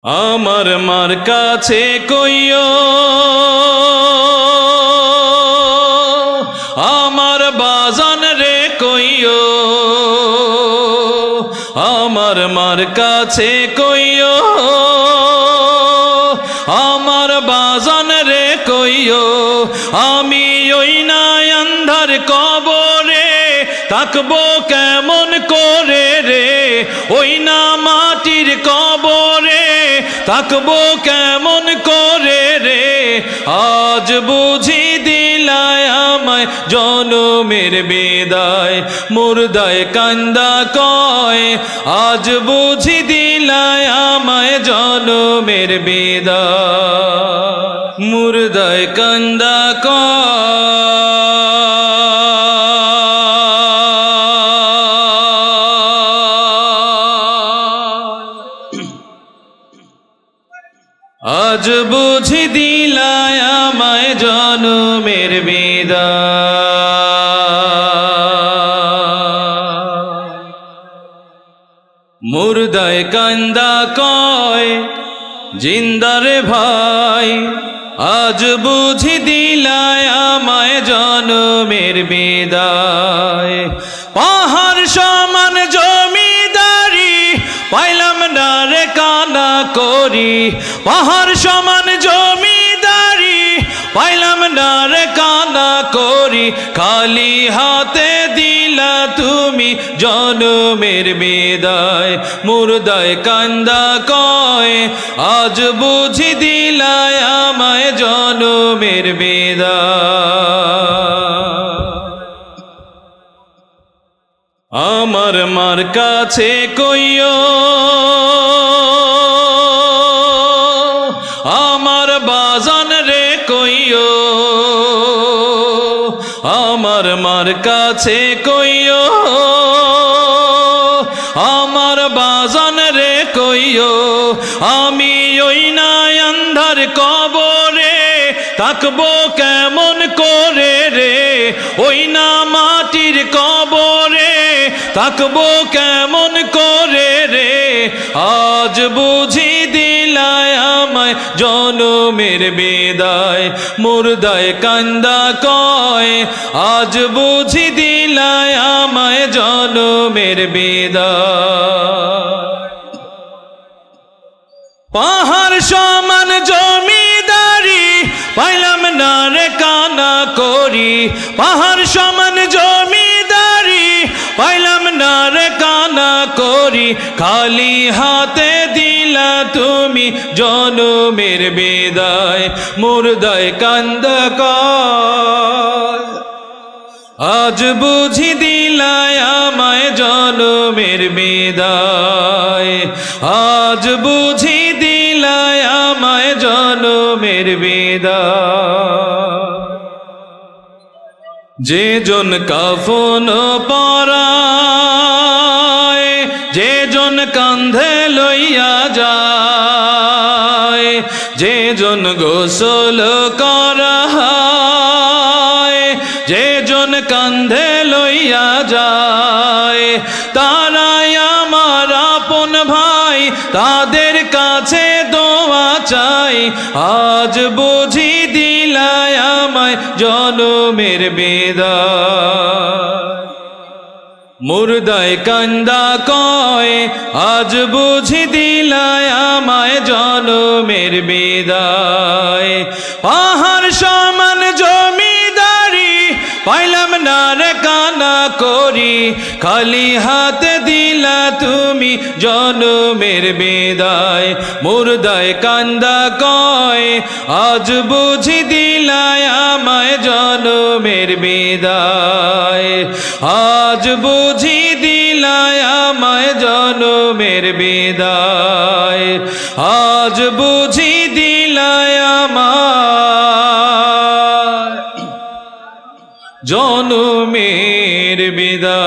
আমার মার কাছে কইও আমার বাজান রে কইও আমার মার কাছে কইও আমার বাজান রে কইও আমি ওই না আন্ধার কবরে থাকবো কেমন করে রে ওই না মাটির কবরে থাকবো কেমন করে রে আজ বুঝি দিলায় আমায় জনমের বিদায় মুর্দায় কান্দা কয় আজ বুঝি দিলায় আমায় জনমের বিদায় মুর্দায় কান্দা আজ বুঝি দিলায় আমায় জনমের বিদায় মুর্দায় কান্দা কয় জিন্দারে ভাই আজ বুঝি দিলায় আমায় জনমের বিদায় পাহাড় সমান জমিদারি পাইলাম না রে কানা করি পাহাড় সমান জমিদারি পাইলাম না রে কানা করি খালি হাতে দিলা তুমি জনমের বিদায় মুর্দায় কান্দা কয় আজ বুঝি দিলায় আমায় জনমের বিদায় আমার মার কাছে কইও আমার বাজান রে কইও আমার মার কাছে কইও আমার বাজান রে কইও আমি ওই না আন্ধার কবরে থাকবো কেমন করে রে ওই না মাটির কবরে থাকবো কেমন করে রে আজ বুঝি দিলায় আমায় জনমের বিদায় মুর্দায় কান্দা কয় আজ বুঝি দিলায় আমায় জনমের বিদায় পাহাড় সমান জমিদারি পাইলাম না রে কানা করি পাহাড় সমান জমিদারি পাইলাম না রে কানা করি খালি হাতে দিলা তুমি জনমের বিদায় মুর্দায় কান্দা কয় আজ বুঝি দিলায় আমায় জনমের বিদায় আজ বুঝি দিলায় আমায় জনমের বিদায় যে জন কাফন পরায় যে জন কান্ধে লইয়া যায় যে জন গোসল করায় যে জন কান্ধে লইয়া যায় তারাই আমার আপন ভাই তাদের কাছে দোয়া চাই আজ বুঝি দিলায় আমায় জনমের বিদায় মুর্দায় কান্দা কয় আজ বুঝি দিলায় আমায় জনমের বিদায় পাহাড় সমান জমিদারি পাইলাম না রে কানা করি খালি হাতে দিলা তুমি জনমের বিদায় মুর্দায় কান্দা কয় আজ বুঝি দিলায় আমায় জনমের বিদায় আজ বুঝি দিলায় আমায় জনমের বিদায় আজ বুঝি দিলায় আমায় জনমের বিদায়।